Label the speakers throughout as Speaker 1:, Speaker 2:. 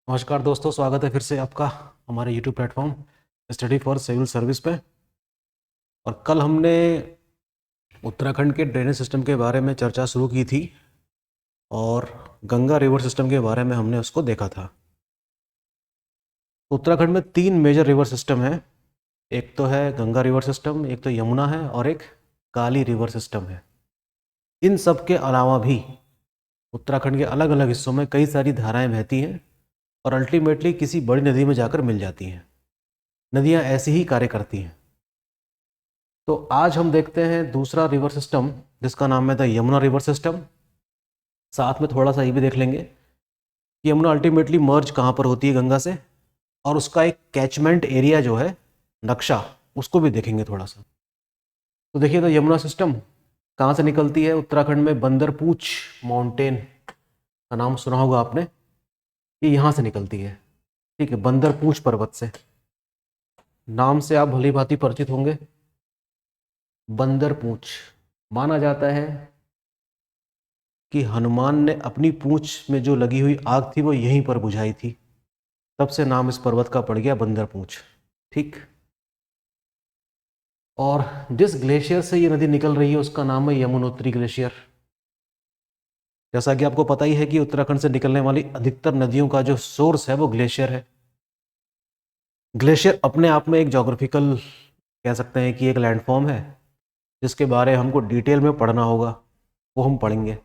Speaker 1: नमस्कार दोस्तों, स्वागत है फिर से आपका हमारे YouTube platform study for civil service पे। और कल हमने उत्तराखंड के ड्रेनेज सिस्टम के बारे में चर्चा शुरू की थी और गंगा रिवर सिस्टम के बारे में हमने उसको देखा था। उत्तराखंड में 3 मेजर रिवर सिस्टम है। एक तो है गंगा रिवर सिस्टम, एक तो यमुना है और एक काली रिवर सिस्टम है। इन सब के अलावा भी उत्तराखंड के अलग अलग हिस्सों में कई सारी धाराएं बहती हैं और अल्टीमेटली किसी बड़ी नदी में जाकर मिल जाती हैं। नदियाँ ऐसी ही कार्य करती हैं। तो आज हम देखते हैं दूसरा रिवर सिस्टम जिसका नाम है द यमुना रिवर सिस्टम। साथ में थोड़ा सा ये भी देख लेंगे कि यमुना अल्टीमेटली मर्ज कहाँ पर होती है गंगा से, और उसका एक कैचमेंट एरिया जो है नक्शा, उसको भी देखेंगे थोड़ा सा। तो देखिए, द यमुना सिस्टम कहाँ से निकलती है? उत्तराखंड में बंदरपूछ माउंटेन का नाम सुना होगा आपने। ये यहाँ से निकलती है, ठीक है, बंदरपूछ पर्वत से। नाम से आप भली भांति परिचित होंगे। बंदरपूछ माना जाता है कि हनुमान ने अपनी पूंछ में जो लगी हुई आग थी वो यहीं पर बुझाई थी, तब से नाम इस पर्वत का पड़ गया बंदरपूछ। ठीक। और जिस ग्लेशियर से ये नदी निकल रही है उसका नाम है यमुनोत्री ग्लेशियर। जैसा कि आपको पता ही है कि उत्तराखंड से निकलने वाली अधिकतर नदियों का जो सोर्स है वो ग्लेशियर है। ग्लेशियर अपने आप में एक ज्योग्राफिकल, कह सकते हैं कि एक लैंडफॉर्म है जिसके बारे में हमको डिटेल में पढ़ना होगा, वो हम पढ़ेंगे।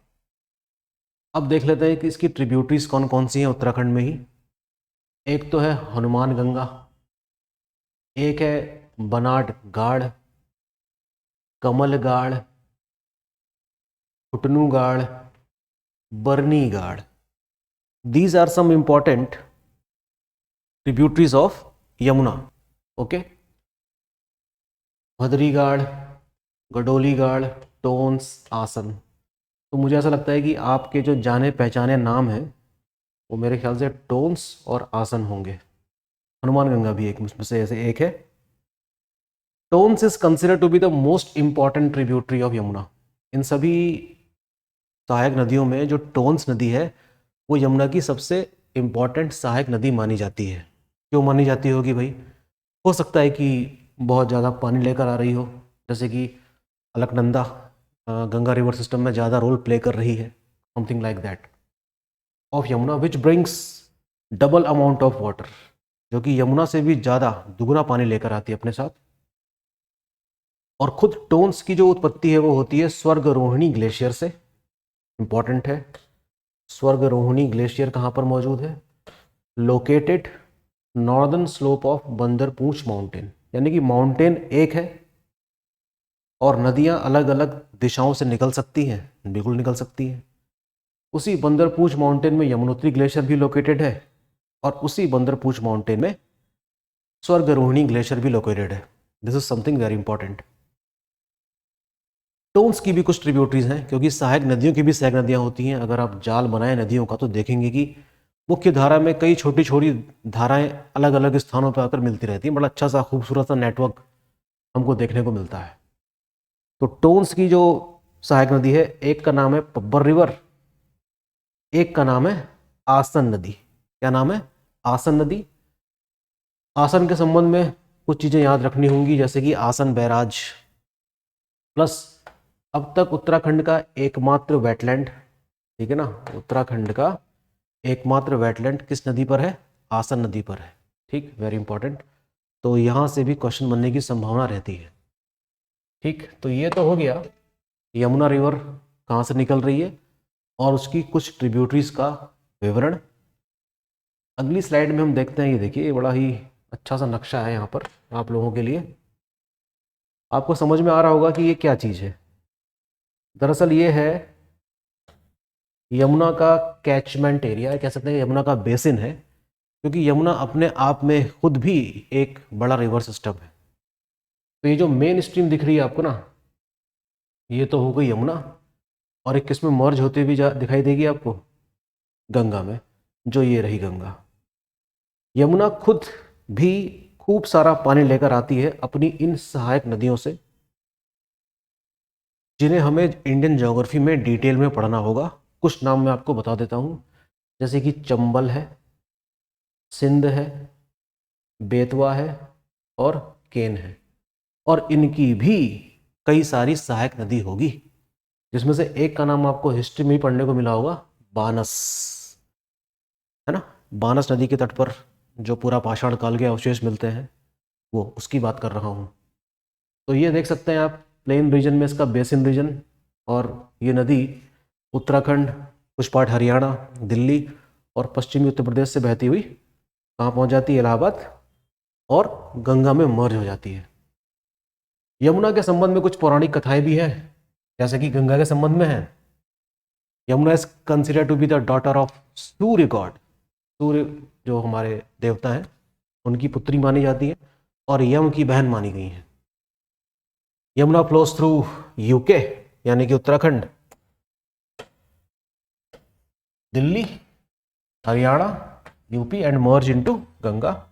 Speaker 1: अब देख लेते हैं कि इसकी ट्रिब्यूटरीज कौन कौन सी हैं उत्तराखंड में ही। एक तो है हनुमान गंगा, एक है बनाट गाढ़, कमल गाढ़, कुटनू Gad, Barni Gad. These are some important tributaries of Yamuna. Okay. Bhadri Gad, Gadoli गाढ़, टोन्स, आसन। तो मुझे ऐसा लगता है कि आपके जो जाने पहचाने नाम हैं वो मेरे ख्याल से टोन्स और आसन होंगे। हनुमान गंगा भी एक उसमें से ऐसे एक है। Tons is consider to be the most important tributary of Yamuna. इन सभी सहायक नदियों में जो टोन्स नदी है वो यमुना की सबसे इंपॉर्टेंट सहायक नदी मानी जाती है। क्यों मानी जाती होगी भाई? हो सकता है कि बहुत ज़्यादा पानी लेकर आ रही हो, जैसे कि अलकनंदा गंगा रिवर सिस्टम में ज़्यादा रोल प्ले कर रही है, something like that of Yamuna which brings double amount of water, जो कि यमुना से भी ज़्यादा दुगना पानी लेकर आती है अपने साथ। और खुद टोन्स की जो उत्पत्ति है वो होती है स्वर्गरोहिणी ग्लेशियर से। इंपॉर्टेंट है। स्वर्गरोहिणी ग्लेशियर कहाँ पर मौजूद है? Located northern slope of Bandarpunch mountain. यानी कि माउंटेन एक है और नदियाँ अलग अलग दिशाओं से निकल सकती हैं, बिल्कुल निकल सकती हैं। उसी बंदरपूछ माउंटेन में यमुनोत्री ग्लेशियर भी लोकेटेड है और उसी बंदरपूछ माउंटेन में स्वर्गरोहिणी ग्लेशियर भी लोकेटेड है। This is something very important. Tons की भी कुछ ट्रिब्यूटरीज हैं, क्योंकि सहायक नदियों की भी सहायक नदियाँ होती हैं। अगर आप जाल बनाएं नदियों का तो देखेंगे कि मुख्य धारा में कई छोटी छोटी धाराएं अलग अलग स्थानों पर आकर मिलती रहती हैं। बड़ा अच्छा सा खूबसूरत सा नेटवर्क हमको देखने को मिलता है। तो टोन्स की जो सहायक नदी है, एक का नाम है पब्बर रिवर, एक का नाम है आसन नदी। क्या नाम है? आसन नदी। आसन के संबंध में कुछ चीज़ें याद रखनी होंगी, जैसे कि आसन बैराज प्लस अब तक उत्तराखंड का एकमात्र वेटलैंड, ठीक है ना, उत्तराखंड का एकमात्र वेटलैंड किस नदी पर है? आसन नदी पर है। ठीक, वेरी इंपॉर्टेंट। तो यहाँ से भी क्वेश्चन बनने की संभावना रहती है। ठीक, तो ये तो हो गया यमुना रिवर कहाँ से निकल रही है और उसकी कुछ ट्रिब्यूटरीज का विवरण। अगली स्लाइड में हम देखते हैं, ये देखिए, ये बड़ा ही अच्छा सा नक्शा है यहाँ पर आप लोगों के लिए। आपको समझ में आ रहा होगा कि ये क्या चीज़ है। दरअसल ये है यमुना का कैचमेंट एरिया, कह सकते हैं यमुना का बेसिन है, क्योंकि यमुना अपने आप में खुद भी एक बड़ा रिवर सिस्टम है। तो ये जो मेन स्ट्रीम दिख रही है आपको ना, ये तो हो गई यमुना, और एक किसमें मर्ज होते हुए दिखाई देगी आपको? गंगा में, जो ये रही गंगा। यमुना खुद भी खूब सारा पानी लेकर आती है अपनी इन सहायक नदियों से, जिन्हें हमें इंडियन ज्योग्राफी में डिटेल में पढ़ना होगा। कुछ नाम मैं आपको बता देता हूँ, जैसे कि चंबल है, सिंध है, बेतवा है और केन है। और इनकी भी कई सारी सहायक नदी होगी, जिसमें से एक का नाम आपको हिस्ट्री में ही पढ़ने को मिला होगा, बानस, है ना। बानस नदी के तट पर जो पूरा पाषाण काल के अवशेष मिलते हैं, वो उसकी बात कर रहा हूँ। तो ये देख सकते हैं आप, प्लेन रीजन में इसका बेसिन रीजन, और ये नदी उत्तराखंड, कुछ पार्ट हरियाणा, दिल्ली और पश्चिमी उत्तर प्रदेश से बहती हुई कहाँ पहुँच जाती है, इलाहाबाद, और गंगा में मर्ज हो जाती है। यमुना के संबंध में कुछ पौराणिक कथाएं भी हैं, जैसे कि गंगा के संबंध में है, Yamuna is considered to be the daughter of Surya God. Surya जो हमारे देवता हैं, उनकी पुत्री मानी जाती है और यम की बहन मानी गई है। यमुना फ्लोज थ्रू यूके, यानी कि Uttarakhand, Delhi, Haryana, UP and merge into Ganga.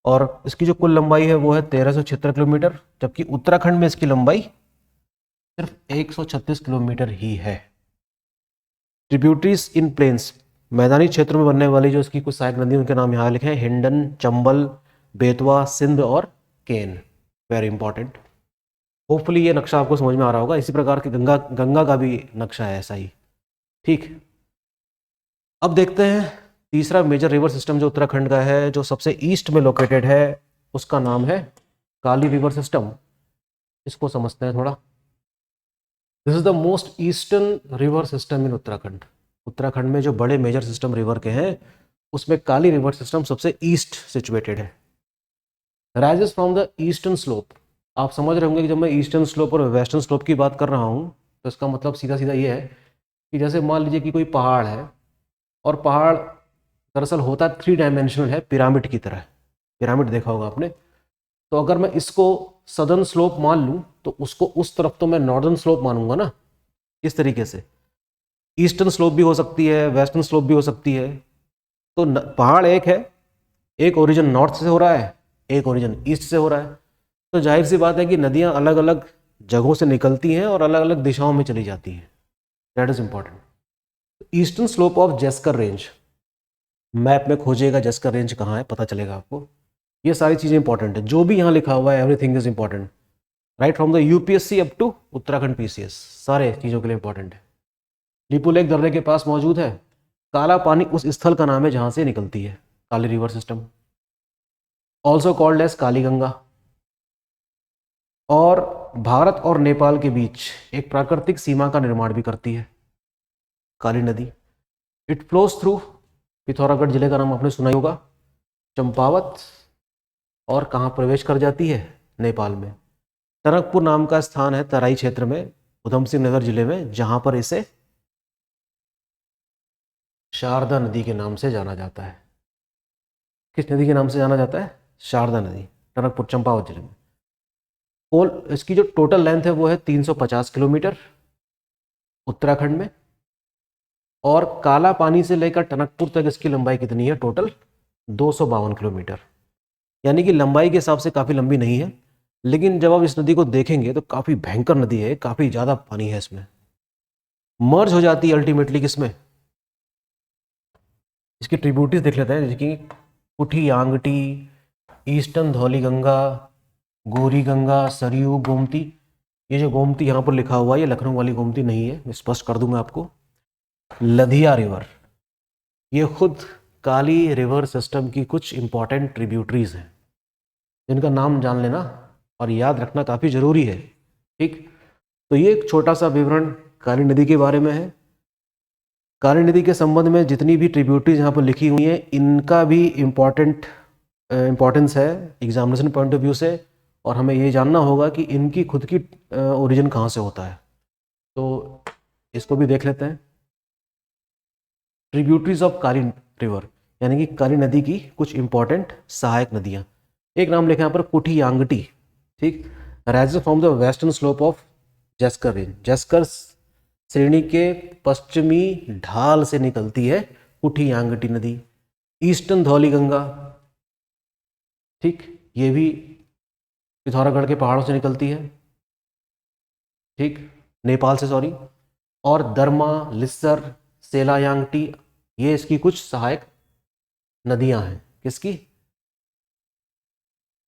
Speaker 1: और इसकी जो कुल लंबाई है वो है 1376 किलोमीटर, जबकि उत्तराखंड में इसकी लंबाई सिर्फ 136 किलोमीटर ही है। ट्रिब्यूटरीज इन प्लेन्स, मैदानी क्षेत्रों में बनने वाली जो इसकी कुछ सहायक नदी, उनके नाम यहाँ लिखे हैं, हिंडन, चंबल, बेतवा, सिंध और केन। Very important. होपफुली ये नक्शा आपको समझ में आ रहा होगा। इसी प्रकार के गंगा का भी नक्शा है ऐसा ही, ठीक। अब देखते हैं तीसरा मेजर रिवर सिस्टम जो उत्तराखंड का है, जो सबसे ईस्ट में लोकेटेड है, उसका नाम है काली रिवर सिस्टम। इसको समझते हैं थोड़ा। This is the most eastern river system in Uttarakhand. Uttarakhand में जो बड़े मेजर सिस्टम रिवर के हैं, उसमें काली रिवर सिस्टम सबसे ईस्ट सिचुएटेड है। Rises from the eastern slope. आप समझ रहे होंगे कि जब मैं ईस्टर्न स्लोप और वेस्टर्न स्लोप की बात कर रहा हूँ, तो इसका मतलब सीधा सीधा ये है कि जैसे मान लीजिए कि कोई पहाड़ है, और पहाड़ दरअसल होता 3 डायमेंशनल है, पिरामिड की तरह। पिरामिड देखा होगा आपने। तो अगर मैं इसको सदर्न स्लोप मान लूँ, तो उसको उस तरफ तो मैं नॉर्दर्न स्लोप मानूंगा ना, इस तरीके से। ईस्टर्न स्लोप भी हो सकती है, वेस्टर्न स्लोप भी हो सकती है। तो पहाड़ एक है, एक ओरिजिन नॉर्थ से हो रहा है, एक ओरिजिन ईस्ट से हो रहा है। तो जाहिर सी बात है कि नदियाँ अलग अलग जगहों से निकलती हैं और अलग अलग दिशाओं में चली जाती हैं। That is important. Eastern slope of Zanskar range, map में खोजिएगा जैस्कर रेंज कहाँ है, पता चलेगा आपको। ये सारी चीज़ें इंपॉर्टेंट है, जो भी यहाँ लिखा हुआ है, everything is important, right from the UPSC up to Uttarakhand PCS, सारे चीज़ों के लिए इंपॉर्टेंट है। लिपू लेक दर्रे के पास मौजूद है। काला पानी उस स्थल का नाम है जहाँ से निकलती है Kali river system, also called as Kali Ganga. और भारत और नेपाल के बीच एक प्राकृतिक सीमा का निर्माण भी करती है काली नदी। इट फ्लोज थ्रू, पिथौरागढ़ जिले का नाम आपने सुना ही होगा, चंपावत, और कहाँ प्रवेश कर जाती है, नेपाल में। टनकपुर नाम का स्थान है तराई क्षेत्र में, उधम सिंह नगर जिले में, जहां पर इसे शारदा नदी के नाम से जाना जाता है। किस नदी के नाम से जाना जाता है? शारदा नदी, टनकपुर, चंपावत जिले में। इसकी जो टोटल लेंथ है वो है 350 किलोमीटर उत्तराखंड में। और काला पानी से लेकर टनकपुर तक इसकी लंबाई कितनी है? Total 252 kilometre. यानी कि लंबाई के हिसाब से काफ़ी लंबी नहीं है, लेकिन जब आप इस नदी को देखेंगे तो काफ़ी भयंकर नदी है, काफ़ी ज़्यादा पानी है इसमें। मर्ज हो जाती है अल्टीमेटली किसमें? इसकी ट्रिब्यूटरीज देख लेते हैं, जैसे कि कुठी यांगटी, ईस्टर्न धौली गंगा, गोरी गंगा, सरयू, गोमती। ये जो गोमती यहाँ पर लिखा हुआ है, ये लखनऊ वाली गोमती नहीं है, स्पष्ट कर दूं मैं आपको। लधिया रिवर, ये खुद काली रिवर सिस्टम की कुछ इंपॉर्टेंट ट्रिब्यूटरीज हैं, जिनका नाम जान लेना और याद रखना काफ़ी ज़रूरी है, ठीक। तो ये एक छोटा सा विवरण काली नदी के बारे में है। काली नदी के संबंध में जितनी भी ट्रिब्यूटरीज यहाँ पर लिखी हुई हैं, इनका भी इम्पोर्टेंस है एग्जामिनेशन पॉइंट ऑफ व्यू से, और हमें ये जानना होगा कि इनकी खुद की ओरिजिन कहाँ से होता है। तो इसको भी देख लेते हैं। ट्रिब्यूटरीज ऑफ काली रिवर, यानी कि काली नदी की कुछ इंपॉर्टेंट सहायक नदियाँ। एक नाम लिखा है यहाँ पर, कुठी यांगटी, ठीक। Rises from the western slope of Zanskar range, Zanskar श्रेणी के पश्चिमी ढाल से निकलती है कुठी यांगटी नदी। ईस्टर्न धौली गंगा, ठीक, ये भी पिथौरागढ़ के पहाड़ों से निकलती है, ठीक, नेपाल से, सॉरी। और दरमा, लिस्सर, सेला यांगटी, ये इसकी कुछ सहायक नदियां हैं किसकी?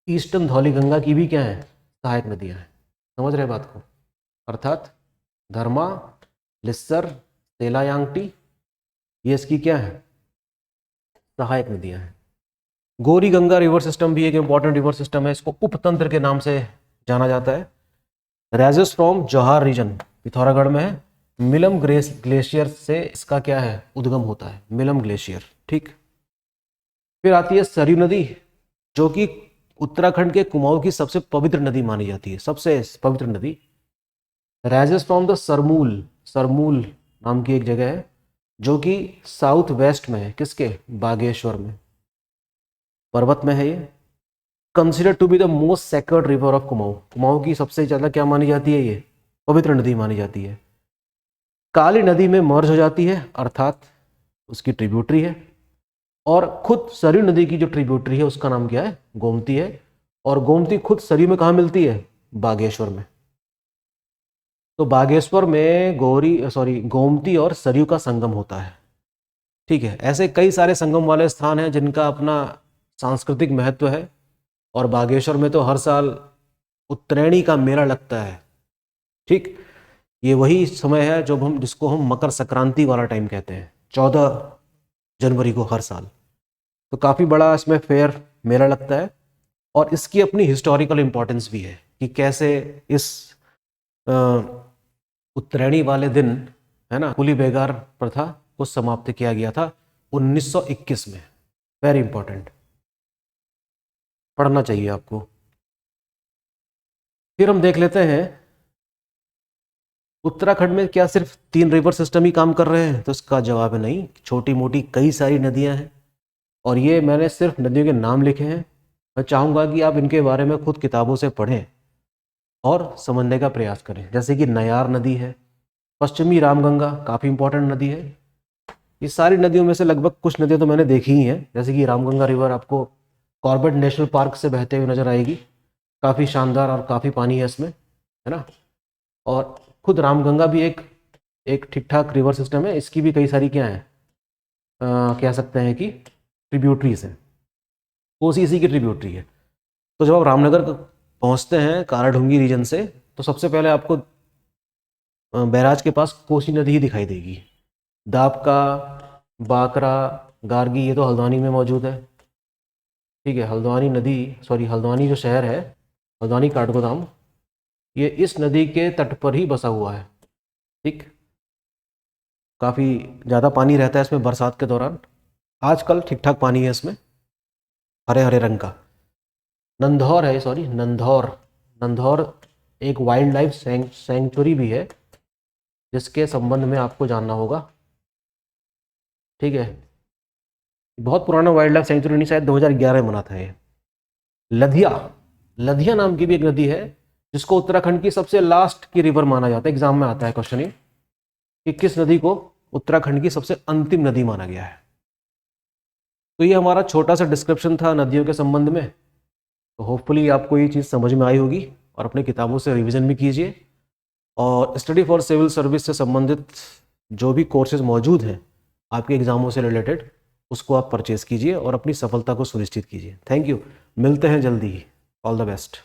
Speaker 1: ईस्टर्न धौलीगंगा की भी क्या है? सहायक नदियां हैं। समझ रहे बात को? अर्थात धर्मा, लिस्सर, सेलायांगटी, ये इसकी क्या है? सहायक नदियां हैं। गौरी गंगा रिवर सिस्टम भी एक इंपॉर्टेंट रिवर सिस्टम है, इसको उपतंत्र के नाम से जाना जाता है। राइजेस फ्रॉम जौहार रीजन, पिथौरागढ़ में है। मिलम ग्लेशियर से इसका क्या है? उद्गम होता है, मिलम ग्लेशियर। ठीक, फिर आती है सरयू नदी, जो कि उत्तराखंड के कुमाऊं की सबसे पवित्र नदी मानी जाती है, सबसे पवित्र नदी। Rises from the Sarmul, Sarmul नाम की एक जगह है जो कि साउथ वेस्ट में है, किसके? बागेश्वर में, पर्वत में है ये। Consider to be the most sacred river of Kumaon, Kumaon की सबसे ज्यादा क्या मानी जाती है? ये पवित्र नदी मानी जाती है। काली नदी में मर्ज हो जाती है, अर्थात उसकी ट्रिब्यूटरी है। और खुद सरयू नदी की जो ट्रिब्यूटरी है उसका नाम क्या है? गोमती है। और गोमती खुद सरयू में कहाँ मिलती है? बागेश्वर में। तो बागेश्वर में गोमती और सरयू का संगम होता है। ठीक है, ऐसे कई सारे संगम वाले स्थान हैं जिनका अपना सांस्कृतिक महत्व है। और बागेश्वर में तो हर साल उत्तरायणी का मेला लगता है। ठीक, ये वही समय है जिसको हम मकर संक्रांति वाला टाइम कहते हैं, 14 जनवरी को हर साल। तो काफ़ी बड़ा इसमें फेयर मेला लगता है। और इसकी अपनी हिस्टोरिकल इम्पोर्टेंस भी है कि कैसे इस उत्तरायणी वाले दिन, है ना, कुली बेगार प्रथा को समाप्त किया गया था 1921 में। वेरी इंपॉर्टेंट, पढ़ना चाहिए आपको। फिर हम देख लेते हैं उत्तराखंड में क्या सिर्फ 3 रिवर सिस्टम ही काम कर रहे हैं? तो इसका जवाब है नहीं, छोटी मोटी कई सारी नदियां हैं। और ये मैंने सिर्फ नदियों के नाम लिखे हैं। मैं चाहूँगा कि आप इनके बारे में खुद किताबों से पढ़ें और समझने का प्रयास करें। जैसे कि नयार नदी है, पश्चिमी रामगंगा काफ़ी इंपॉर्टेंट नदी है। ये सारी नदियों में से लगभग कुछ नदियाँ तो मैंने देखी ही हैं, जैसे कि रामगंगा रिवर आपको कॉर्बेट नेशनल पार्क से बहते हुए नजर आएगी, काफ़ी शानदार और काफ़ी पानी है इसमें, है ना। और खुद रामगंगा भी एक ठीक ठाक रिवर सिस्टम है, इसकी भी कई सारी क्या है, कह सकते हैं कि ट्रिब्यूटरीज हैं। कोसी इसी की ट्रिब्यूटरी है। तो जब आप रामनगर पहुंचते हैं काराढूंगी रीजन से, तो सबसे पहले आपको बैराज के पास कोसी नदी ही दिखाई देगी। दाबका, बाकरा, गार्गी, ये तो हल्द्वानी में मौजूद है। ठीक है, हल्द्वानी जो शहर है, हल्द्वानी काठगोदाम, ये इस नदी के तट पर ही बसा हुआ है। ठीक, काफ़ी ज़्यादा पानी रहता है इसमें बरसात के दौरान। आजकल ठीक ठाक पानी है इसमें, हरे हरे रंग का। नंधौर एक वाइल्ड लाइफ सेंचुरी भी है, जिसके संबंध में आपको जानना होगा। ठीक है, बहुत पुराना वाइल्ड लाइफ सेंचुरी नहीं, शायद 2011 में बना था ये। लधिया नाम की भी एक नदी है, जिसको उत्तराखंड की सबसे लास्ट की रिवर माना जाता है। एग्जाम में आता है क्वेश्चन ये कि किस नदी को उत्तराखंड की सबसे अंतिम नदी माना गया है। तो ये हमारा छोटा सा डिस्क्रिप्शन था नदियों के संबंध में। तो होपफुली आपको ये चीज़ समझ में आई होगी और अपनी किताबों से रिवीजन भी कीजिए। और स्टडी फॉर सिविल सर्विस से संबंधित जो भी कोर्सेज मौजूद हैं आपके एग्जामों से रिलेटेड, उसको आप परचेज कीजिए और अपनी सफलता को सुनिश्चित कीजिए। थैंक यू, मिलते हैं जल्दी ही। All the best.